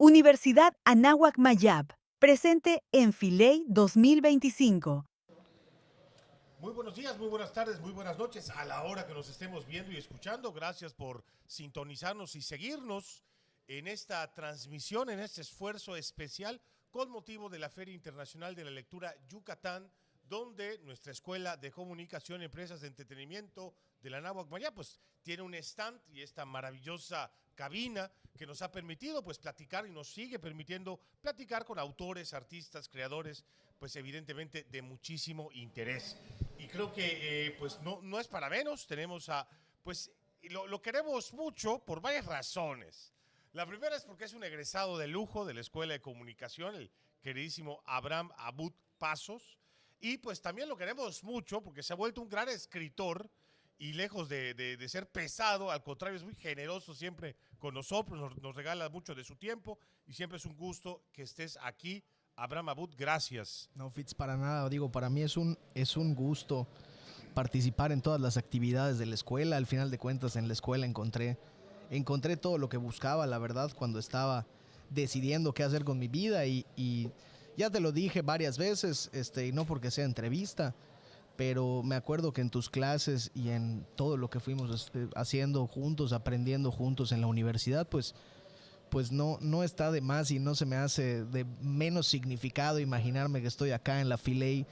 Universidad Anáhuac Mayab, presente en Filey 2025. Muy buenos días, muy buenas tardes, muy buenas noches a la hora que nos estemos viendo y escuchando. Gracias por sintonizarnos y seguirnos en esta transmisión, en este esfuerzo especial con motivo de la Feria Internacional de la Lectura Yucatán, donde nuestra Escuela de Comunicación y Empresas de Entretenimiento de la Anáhuac Mayab pues tiene un stand y esta maravillosa cabina que nos ha permitido pues platicar y nos sigue permitiendo platicar con autores, artistas, creadores, pues evidentemente de muchísimo interés. Y creo que pues no es para menos, tenemos a, pues lo queremos mucho por varias razones. La primera es porque es un egresado de lujo de la Escuela de Comunicación, el queridísimo Abraham Abud Pasos, y pues también lo queremos mucho porque se ha vuelto un gran escritor y lejos de ser pesado, al contrario, es muy generoso siempre con nosotros, nos regala mucho de su tiempo y siempre es un gusto que estés aquí. Abraham Abud, gracias. No, Fitz, para nada. Digo, para mí es un gusto participar en todas las actividades de la escuela. Al final de cuentas, en la escuela encontré todo lo que buscaba, la verdad, cuando estaba decidiendo qué hacer con mi vida. Y ya te lo dije varias veces, y no porque sea entrevista, pero me acuerdo que en tus clases y en todo lo que fuimos haciendo juntos, aprendiendo juntos en la universidad, pues no está de más y no se me hace de menos significado imaginarme que estoy acá en la Filey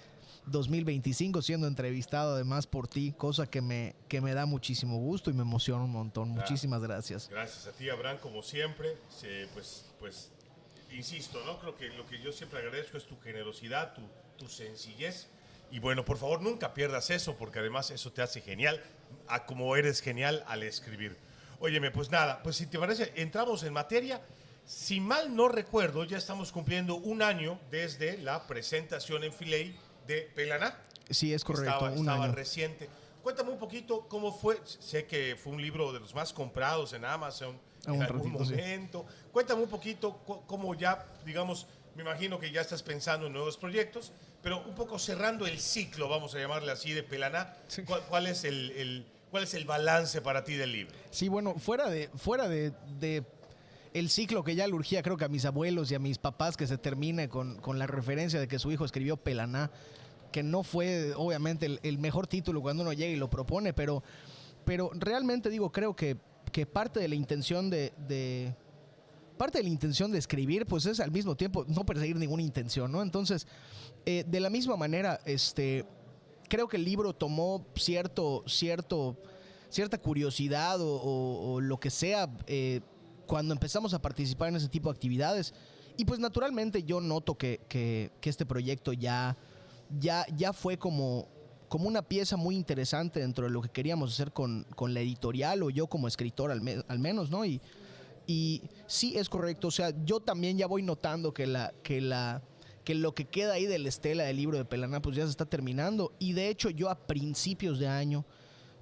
2025 siendo entrevistado además por ti, cosa que me da muchísimo gusto y me emociona un montón. Muchísimas gracias. Gracias a ti, Abraham, como siempre. Pues insisto, ¿no? Creo que lo que yo siempre agradezco es tu generosidad, tu sencillez. Y bueno, por favor, nunca pierdas eso, porque además eso te hace genial, como eres genial al escribir. Óyeme, pues nada, pues si te parece, entramos en materia. Si mal no recuerdo, ya estamos cumpliendo un año desde la presentación en Filey de Pelaná. Sí, es correcto, Estaba reciente. Cuéntame un poquito cómo fue. Sé que fue un libro de los más comprados en Amazon en algún momento. Sí. Cuéntame un poquito cómo ya, digamos, me imagino que ya estás pensando en nuevos proyectos, pero un poco cerrando el ciclo, vamos a llamarle así, de Pelaná. Sí. ¿Cuál es el balance para ti del libro? Sí, bueno, fuera de el ciclo que ya le urgía, creo que a mis abuelos y a mis papás, que se termine con la referencia de que su hijo escribió Pelaná, que no fue obviamente el mejor título cuando uno llega y lo propone, pero realmente digo, creo que parte de la intención de escribir, pues es al mismo tiempo no perseguir ninguna intención, ¿no? Entonces, de la misma manera, creo que el libro tomó cierta curiosidad o lo que sea cuando empezamos a participar en ese tipo de actividades. Y pues naturalmente yo noto que este proyecto ya fue como una pieza muy interesante dentro de lo que queríamos hacer con la editorial, o yo como escritor al menos, ¿no? Y sí, es correcto. O sea, yo también ya voy notando que lo que queda ahí de la estela del libro de Pelaná pues ya se está terminando. Y de hecho yo a principios de año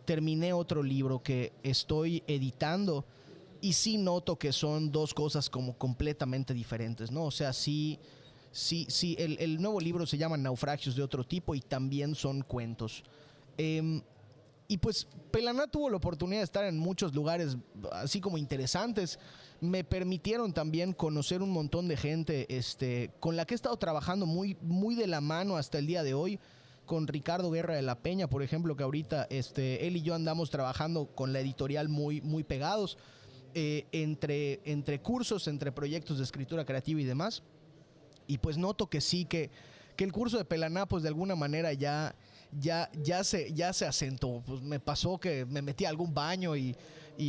terminé otro libro que estoy editando y sí noto que son dos cosas como completamente diferentes, ¿no? O sea, sí, el nuevo libro se llama Naufragios de otro tipo y también son cuentos. Y pues Pelaná tuvo la oportunidad de estar en muchos lugares así como interesantes. Me permitieron también conocer un montón de gente con la que he estado trabajando muy, muy de la mano hasta el día de hoy. Con Ricardo Guerra de la Peña, por ejemplo, que ahorita él y yo andamos trabajando con la editorial muy, muy pegados, entre cursos, entre proyectos de escritura creativa y demás. Y pues noto que sí, que el curso de Pelaná pues de alguna manera ya se asentó. Pues me pasó que me metí a algún baño y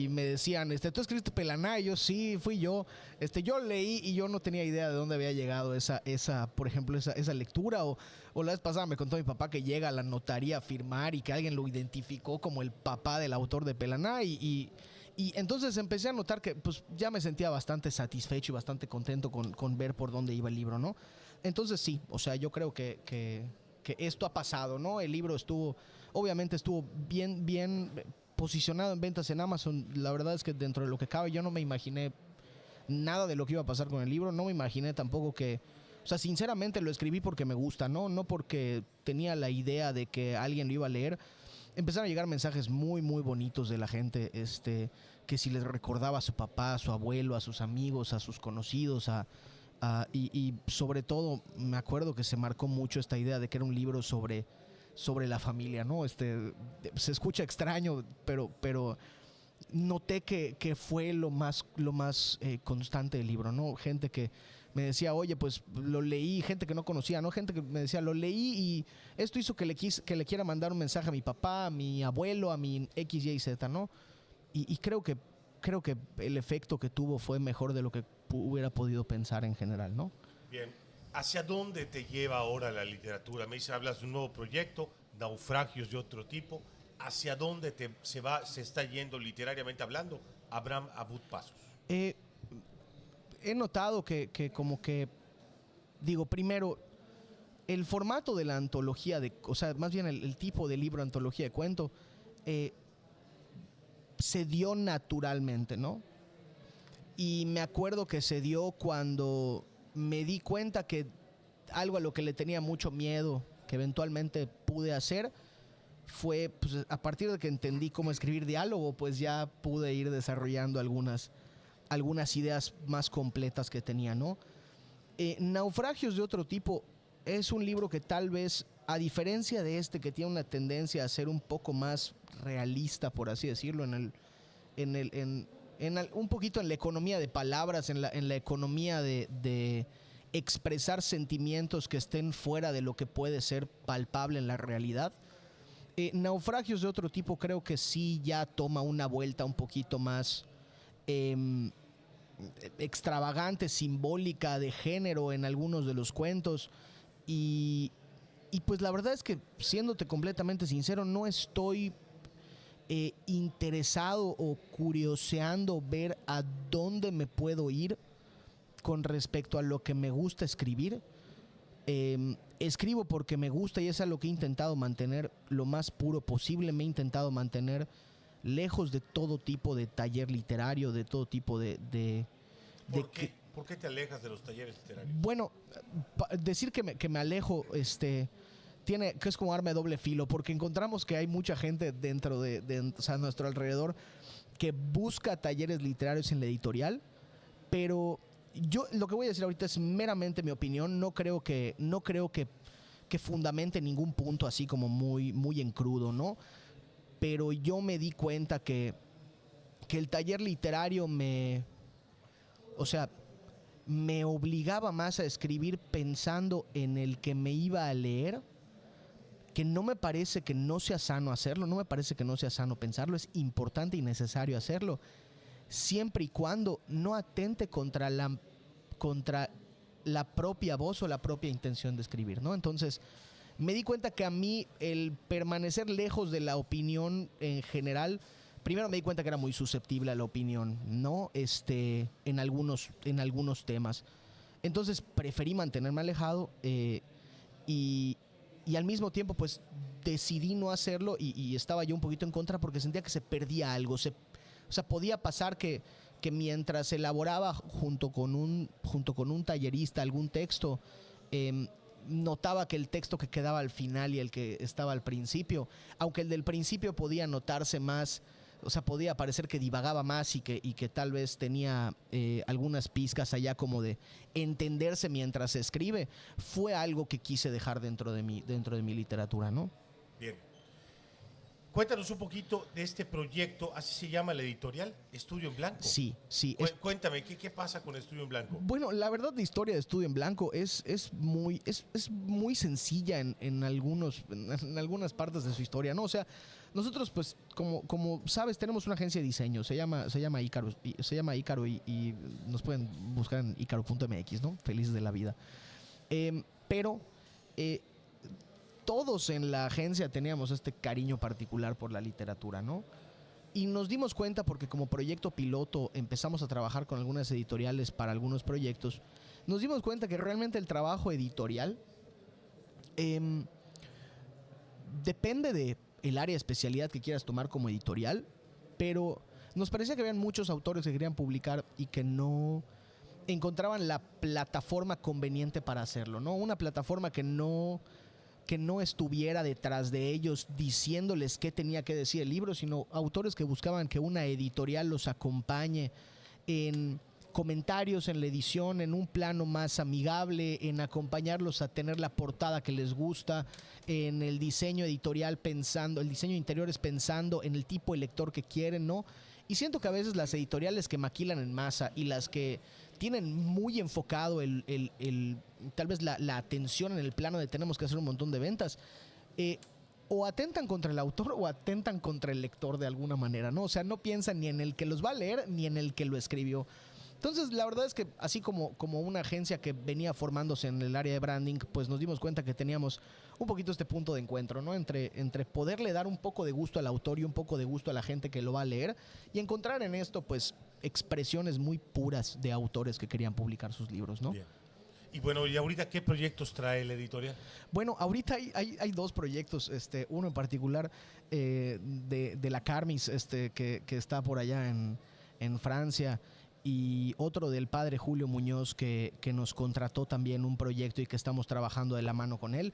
me decían, ¿tú escribiste Pelaná? Y yo, sí, fui yo. Yo leí y yo no tenía idea de dónde había llegado por ejemplo, esa lectura. O la vez pasada me contó mi papá que llega a la notaría a firmar y que alguien lo identificó como el papá del autor de Pelaná. Y entonces empecé a notar que pues ya me sentía bastante satisfecho y bastante contento con ver por dónde iba el libro, ¿no? Entonces sí, o sea, yo creo que esto ha pasado, ¿no? El libro obviamente estuvo bien posicionado en ventas en Amazon. La verdad es que dentro de lo que cabe yo no me imaginé nada de lo que iba a pasar con el libro. No me imaginé tampoco o sea, sinceramente lo escribí porque me gusta, ¿no? No porque tenía la idea de que alguien lo iba a leer. Empezaron a llegar mensajes muy, muy bonitos de la gente, que si les recordaba a su papá, a su abuelo, a sus amigos, a sus conocidos, y sobre todo me acuerdo que se marcó mucho esta idea de que era un libro sobre la familia, ¿no? Se escucha extraño, pero noté que fue lo más constante del libro, ¿no? Gente que me decía, oye, pues lo leí, gente que no conocía, ¿no? Gente que me decía, lo leí y esto hizo que le quiera mandar un mensaje a mi papá, a mi abuelo, a mi X, Y, Z, ¿no? Y creo que el efecto que tuvo fue mejor de lo que hubiera podido pensar en general, ¿no? Bien. ¿Hacia dónde te lleva ahora la literatura? Me dice, hablas de un nuevo proyecto, naufragios de otro tipo. ¿Hacia dónde se está yendo literariamente hablando Abraham Abud Pasos? He notado que como que, digo, primero, el formato de la antología, o sea, más bien el tipo de libro, antología de cuento, se dio naturalmente, ¿no? Y me acuerdo que se dio cuando me di cuenta que algo a lo que le tenía mucho miedo, que eventualmente pude hacer, fue pues, a partir de que entendí cómo escribir diálogo, pues ya pude ir desarrollando algunas ideas más completas que tenía, ¿no? Naufragios de otro tipo es un libro que tal vez, a diferencia de que tiene una tendencia a ser un poco más realista, por así decirlo, un poquito en la economía de palabras, en la economía de expresar sentimientos que estén fuera de lo que puede ser palpable en la realidad. Naufragios de otro tipo creo que sí ya toma una vuelta un poquito más extravagante, simbólica, de género en algunos de los cuentos. Y pues la verdad es que, siéndote completamente sincero, no estoy interesado o curioseando ver a dónde me puedo ir con respecto a lo que me gusta escribir. Escribo porque me gusta y es a lo que he intentado mantener lo más puro posible. Me he intentado mantener lejos de todo tipo de taller literario, de todo tipo de ¿Por qué te alejas de los talleres literarios? Bueno, decir que me alejo, que es como arma de doble filo, porque encontramos que hay mucha gente dentro o sea, a nuestro alrededor, que busca talleres literarios en la editorial, pero yo lo que voy a decir ahorita es meramente mi opinión. No creo que fundamente ningún punto así como muy en crudo, ¿no? Pero yo me di cuenta que el taller literario me obligaba más a escribir pensando en el que me iba a leer, que no me parece que no sea sano hacerlo, no me parece que no sea sano pensarlo, es importante y necesario hacerlo, siempre y cuando no atente contra la propia voz o la propia intención de escribir, ¿no? Entonces, me di cuenta que a mí el permanecer lejos de la opinión en general, primero me di cuenta que era muy susceptible a la opinión, ¿no? En algunos temas. Entonces, preferí mantenerme alejado y al mismo tiempo, pues, decidí no hacerlo y estaba yo un poquito en contra porque sentía que se perdía algo. O sea, podía pasar que mientras elaboraba junto con un tallerista algún texto, notaba que el texto que quedaba al final y el que estaba al principio, aunque el del principio podía notarse más, o sea, podía parecer que divagaba más y que tal vez tenía algunas pizcas allá como de entenderse mientras se escribe, fue algo que quise dejar dentro de mi literatura, ¿no? Bien. Cuéntanos un poquito de este proyecto, así se llama la editorial, Estudio en Blanco. Sí. Cuéntame, ¿qué pasa con Estudio en Blanco? Bueno, la verdad, la historia de Estudio en Blanco es muy sencilla en algunas partes de su historia, ¿no? O sea, nosotros, pues, como sabes, tenemos una agencia de diseño, se llama Ícaro, y nos pueden buscar en ícaro.mx, ¿no? Felices de la vida. Pero todos en la agencia teníamos este cariño particular por la literatura, ¿no? Y nos dimos cuenta porque como proyecto piloto empezamos a trabajar con algunas editoriales para algunos proyectos. Nos dimos cuenta que realmente el trabajo editorial depende de el área de especialidad que quieras tomar como editorial, pero nos parecía que habían muchos autores que querían publicar y que no encontraban la plataforma conveniente para hacerlo, ¿no? Una plataforma que no que no estuviera detrás de ellos diciéndoles qué tenía que decir el libro, sino autores que buscaban que una editorial los acompañe en comentarios en la edición, en un plano más amigable, en acompañarlos a tener la portada que les gusta, en el diseño editorial pensando, el diseño de interiores pensando en el tipo de lector que quieren, ¿no? Y siento que a veces las editoriales que maquilan en masa y las que tienen muy enfocado tal vez la atención en el plano de tenemos que hacer un montón de ventas, o atentan contra el autor o atentan contra el lector de alguna manera, ¿no? O sea, no piensan ni en el que los va a leer ni en el que lo escribió. Entonces, la verdad es que así como una agencia que venía formándose en el área de branding, pues nos dimos cuenta que teníamos un poquito este punto de encuentro, ¿no? Entre poderle dar un poco de gusto al autor y un poco de gusto a la gente que lo va a leer y encontrar en esto, pues, expresiones muy puras de autores que querían publicar sus libros, ¿no? Bien. Y bueno, ¿y ahorita qué proyectos trae la editorial? Bueno, ahorita hay dos proyectos, uno en particular de la Carmis, que está por allá en Francia, y otro del padre Julio Muñoz que nos contrató también un proyecto y que estamos trabajando de la mano con él.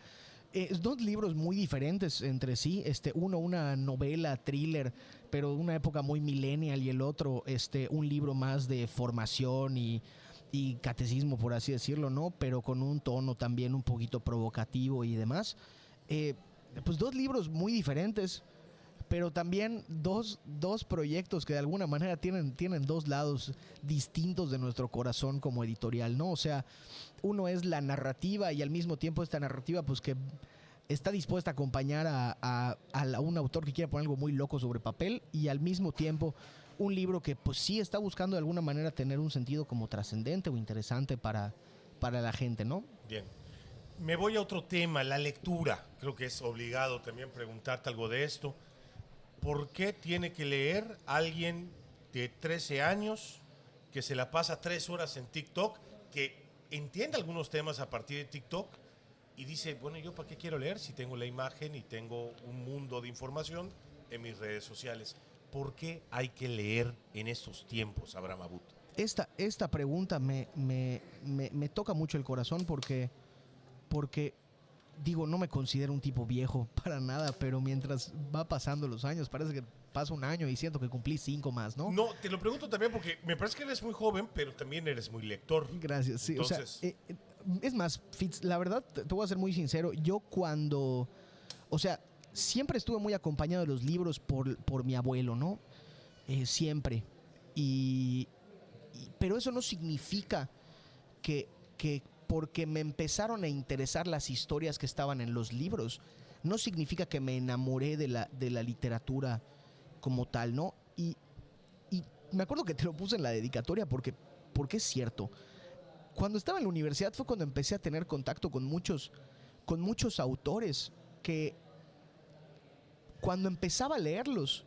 Dos libros muy diferentes entre sí, uno una novela, thriller, pero de una época muy millennial, y el otro un libro más de formación y catecismo, por así decirlo, ¿no? Pero con un tono también un poquito provocativo y demás. Pues dos libros muy diferentes, pero también dos proyectos que de alguna manera tienen dos lados distintos de nuestro corazón como editorial, ¿no? O sea, uno es la narrativa y al mismo tiempo esta narrativa pues que está dispuesta a acompañar a un autor que quiera poner algo muy loco sobre papel, y al mismo tiempo un libro que pues sí está buscando de alguna manera tener un sentido como trascendente o interesante para la gente, ¿no? Bien. Me voy a otro tema, la lectura. Creo que es obligado también preguntarte algo de esto. ¿Por qué tiene que leer alguien de 13 años que se la pasa 3 horas en TikTok, que entiende algunos temas a partir de TikTok y dice, bueno, ¿yo para qué quiero leer si tengo la imagen y tengo un mundo de información en mis redes sociales? ¿Por qué hay que leer en estos tiempos, Abraham Abud? Esta pregunta me toca mucho el corazón porque digo, no me considero un tipo viejo para nada, pero mientras va pasando los años, parece que pasa un año y siento que cumplí 5 más, ¿no? No, te lo pregunto también porque me parece que eres muy joven, pero también eres muy lector. Gracias, sí. Entonces, o sea, es más, Fitz, la verdad, te voy a ser muy sincero, yo siempre estuve muy acompañado de los libros por mi abuelo, ¿no? Siempre. Pero eso no significa que porque me empezaron a interesar las historias que estaban en los libros, no significa que me enamoré de la literatura como tal, ¿no? Y me acuerdo que te lo puse en la dedicatoria porque es cierto. Cuando estaba en la universidad fue cuando empecé a tener contacto con muchos autores que cuando empezaba a leerlos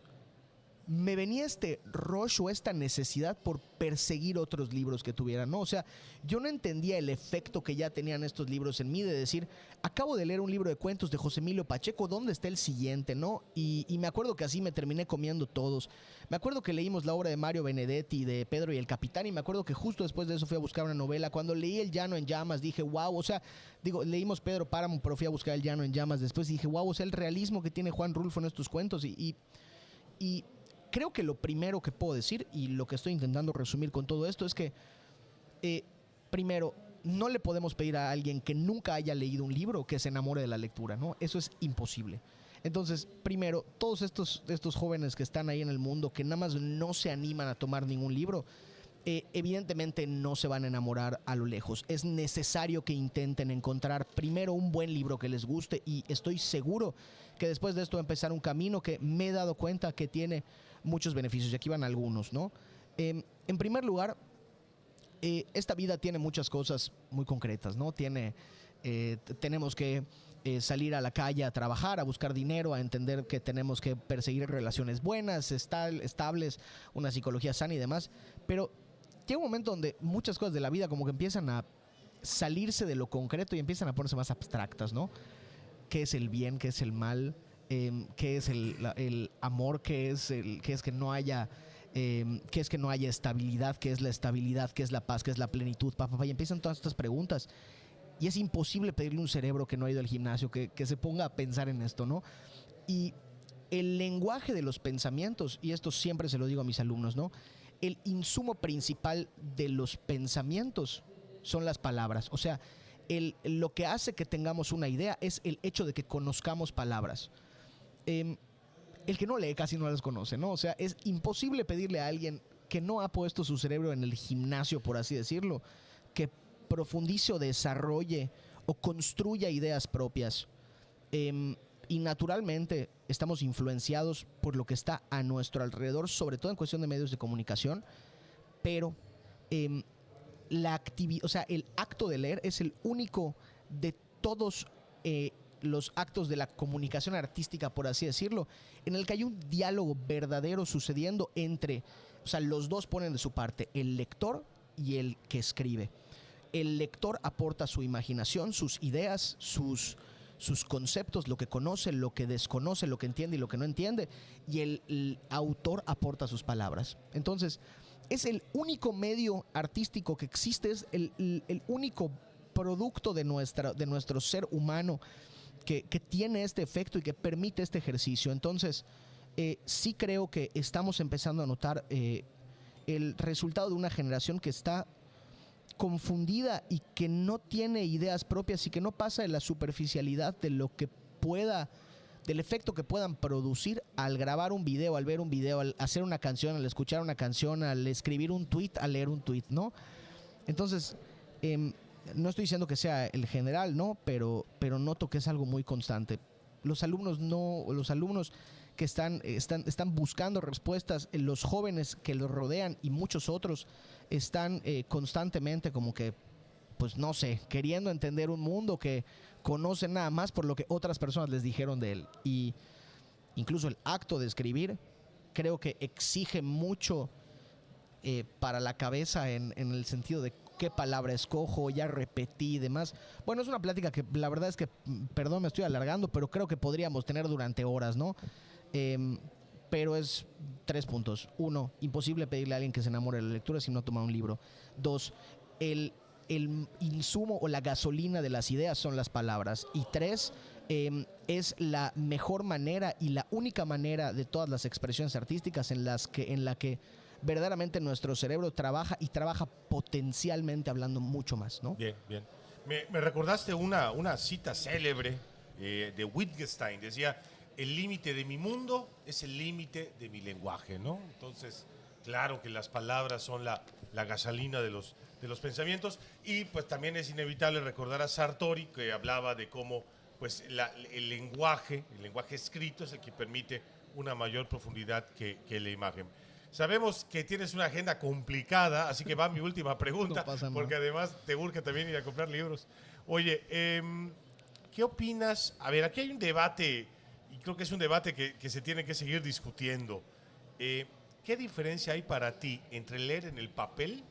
me venía este rush o esta necesidad por perseguir otros libros que tuvieran, ¿no? O sea, yo no entendía el efecto que ya tenían estos libros en mí de decir, acabo de leer un libro de cuentos de José Emilio Pacheco, ¿dónde está el siguiente, no? Y me acuerdo que así me terminé comiendo todos. Me acuerdo que leímos la obra de Mario Benedetti, de Pedro y el Capitán, y me acuerdo que justo después de eso fui a buscar una novela. Cuando leí El Llano en Llamas dije, wow, o sea, leímos Pedro Páramo, pero fui a buscar El Llano en Llamas después y dije, wow, o sea, el realismo que tiene Juan Rulfo en estos cuentos y creo que lo primero que puedo decir, y lo que estoy intentando resumir con todo esto, es que, primero, no le podemos pedir a alguien que nunca haya leído un libro que se enamore de la lectura, ¿no? Eso es imposible. Entonces, primero, todos estos jóvenes que están ahí en el mundo, que nada más no se animan a tomar ningún libro, evidentemente no se van a enamorar a lo lejos. Es necesario que intenten encontrar primero un buen libro que les guste, y estoy seguro que después de esto va a empezar un camino que me he dado cuenta que tiene muchos beneficios, y aquí van algunos, ¿no? En primer lugar, esta vida tiene muchas cosas muy concretas, ¿no? Tenemos que salir a la calle a trabajar, a buscar dinero, a entender que tenemos que perseguir relaciones buenas, estables, una psicología sana y demás, pero llega un momento donde muchas cosas de la vida como que empiezan a salirse de lo concreto y empiezan a ponerse más abstractas, ¿no? ¿Qué es el bien? ¿Qué es el mal? ¿Qué es el amor? ¿Qué es que no haya estabilidad? ¿Qué es la estabilidad? ¿Qué es la paz? ¿Qué es la plenitud? Y empiezan todas estas preguntas. Y es imposible pedirle a un cerebro que no ha ido al gimnasio que se ponga a pensar en esto, ¿no? Y el lenguaje de los pensamientos, y esto siempre se lo digo a mis alumnos, ¿no? El insumo principal de los pensamientos son las palabras. O sea, lo que hace que tengamos una idea es el hecho de que conozcamos palabras. El que no lee casi no las conoce, ¿no? O sea, es imposible pedirle a alguien que no ha puesto su cerebro en el gimnasio, por así decirlo, que profundice o desarrolle o construya ideas propias. Y naturalmente estamos influenciados por lo que está a nuestro alrededor, sobre todo en cuestión de medios de comunicación, pero o sea, el acto de leer es el único de todos los actos de la comunicación artística, por así decirlo, en el que hay un diálogo verdadero sucediendo entre, o sea, los dos ponen de su parte, el lector y el que escribe. El lector aporta su imaginación, sus ideas, sus conceptos, lo que conoce, lo que desconoce, lo que entiende y lo que no entiende, y el autor aporta sus palabras. Entonces, es el único medio artístico que existe, es el único producto de nuestro ser humano que tiene este efecto y que permite este ejercicio. Entonces, sí creo que estamos empezando a notar el resultado de una generación que está confundida y que no tiene ideas propias y que no pasa de la superficialidad de lo que pueda, del efecto que puedan producir al grabar un video, al ver un video, al hacer una canción, al escuchar una canción, al escribir un tweet, al leer un tweet, ¿no? Entonces, no estoy diciendo que sea el general, ¿no? Pero noto que es algo muy constante. Los alumnos que están buscando respuestas, los jóvenes que los rodean y muchos otros están constantemente como que, pues no sé, queriendo entender un mundo que conocen nada más por lo que otras personas les dijeron de él. Y incluso el acto de escribir creo que exige mucho para la cabeza en el sentido de qué palabra escojo, ya repetí y demás. Bueno, es una plática que la verdad es que, perdón, me estoy alargando, pero creo que podríamos tener durante horas, ¿no? Pero es 3 puntos. 1, imposible pedirle a alguien que se enamore de la lectura si no toma un libro. 2, el insumo o la gasolina de las ideas son las palabras. Y 3, es la mejor manera y la única manera de todas las expresiones artísticas en la que verdaderamente nuestro cerebro trabaja y trabaja potencialmente hablando mucho más, ¿no? Bien, bien. Me recordaste una cita célebre de Wittgenstein. Decía, el límite de mi mundo es el límite de mi lenguaje, ¿no? Entonces, claro que las palabras son la gasolina de los pensamientos, y pues también es inevitable recordar a Sartori, que hablaba de cómo pues el lenguaje escrito es el que permite una mayor profundidad que la imagen. Sabemos que tienes una agenda complicada, así que va mi última pregunta, no porque además te urge también ir a comprar libros. Oye, ¿qué opinas? A ver, aquí hay un debate, y creo que es un debate que se tiene que seguir discutiendo. ¿Qué diferencia hay para ti entre leer en el papel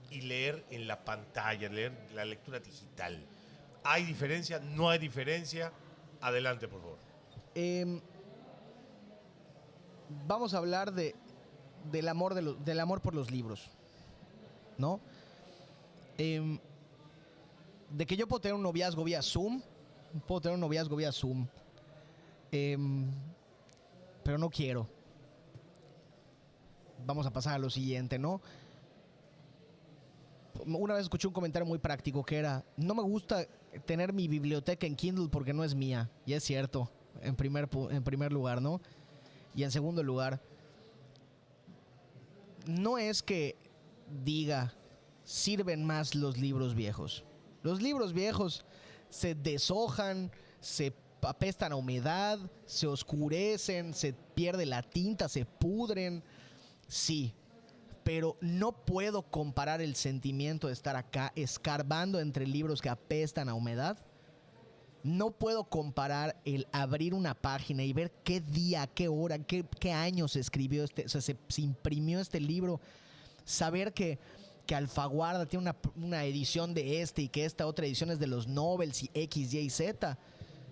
y leer en la pantalla, leer la lectura digital? ¿Hay diferencia? ¿No hay diferencia? Adelante, por favor. Vamos a hablar del amor por los libros, ¿no? De que yo puedo tener un noviazgo vía Zoom, pero no quiero. Vamos a pasar a lo siguiente, ¿no? Una vez escuché un comentario muy práctico que era: no me gusta tener mi biblioteca en Kindle porque no es mía. Y es cierto, en primer lugar, ¿no? Y en segundo lugar, no es que diga sirven más los libros viejos. Los libros viejos se deshojan, se apestan a humedad, se oscurecen, se pierde la tinta, se pudren. Sí, pero no puedo comparar el sentimiento de estar acá escarbando entre libros que apestan a humedad. No puedo comparar el abrir una página y ver qué día, qué hora, qué año se escribió o sea, se imprimió este libro. Saber que Alfaguara tiene una edición de y que esta otra edición es de los Novels y X, Y, Z.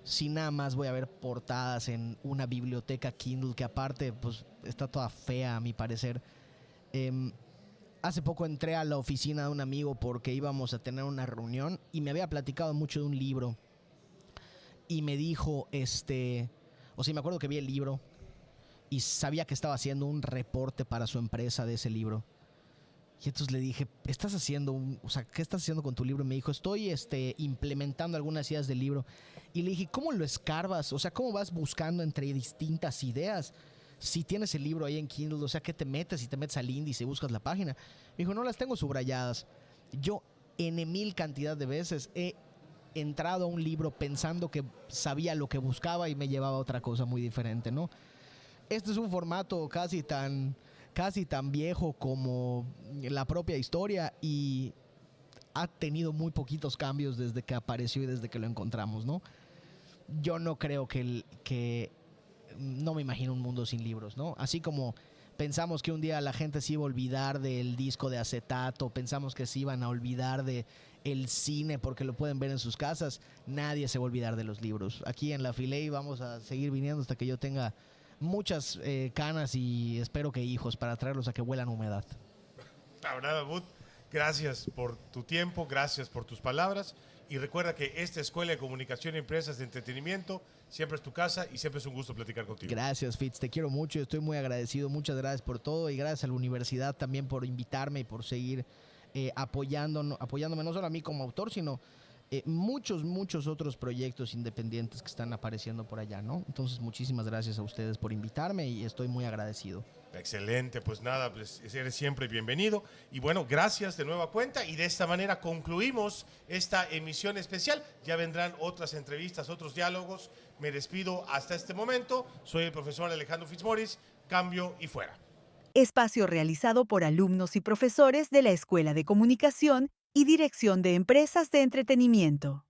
Si nada más voy a ver portadas en una biblioteca Kindle que aparte pues está toda fea a mi parecer. Hace poco entré a la oficina de un amigo porque íbamos a tener una reunión y me había platicado mucho de un libro. Y me dijo, me acuerdo que vi el libro y sabía que estaba haciendo un reporte para su empresa de ese libro. Y entonces le dije, ¿qué estás haciendo con tu libro? Y me dijo, estoy implementando algunas ideas del libro. Y le dije, ¿cómo lo escarbas? O sea, ¿cómo vas buscando entre distintas ideas? Si tienes el libro ahí en Kindle, o sea, ¿qué te metes? Si te metes al índice y buscas la página. Me dijo, no las tengo subrayadas. Yo en mil cantidad de veces he entrado a un libro pensando que sabía lo que buscaba y me llevaba a otra cosa muy diferente, ¿no? Este es un formato casi tan viejo como la propia historia y ha tenido muy poquitos cambios desde que apareció y desde que lo encontramos, ¿no? Yo no creo no me imagino un mundo sin libros, ¿no? Así como pensamos que un día la gente se iba a olvidar del disco de acetato, pensamos que se iban a olvidar de el cine porque lo pueden ver en sus casas, nadie se va a olvidar de los libros. Aquí en la Filey vamos a seguir viniendo hasta que yo tenga muchas canas y espero que hijos para traerlos a que huelan humedad. Ahora, Bud, gracias por tu tiempo, gracias por tus palabras. Y recuerda que esta Escuela de Comunicación y Empresas de Entretenimiento siempre es tu casa y siempre es un gusto platicar contigo. Gracias, Fitz, te quiero mucho, estoy muy agradecido, muchas gracias por todo y gracias a la universidad también por invitarme y por seguir apoyándome no solo a mí como autor, sino muchos otros proyectos independientes que están apareciendo por allá, ¿no? Entonces, muchísimas gracias a ustedes por invitarme y estoy muy agradecido. Excelente, pues nada, pues eres siempre bienvenido. Y bueno, gracias de nueva cuenta. Y de esta manera concluimos esta emisión especial. Ya vendrán otras entrevistas, otros diálogos. Me despido hasta este momento. Soy el profesor Alejandro Fitzmaurice. Cambio y fuera. Espacio realizado por alumnos y profesores de la Escuela de Comunicación y Dirección de Empresas de Entretenimiento.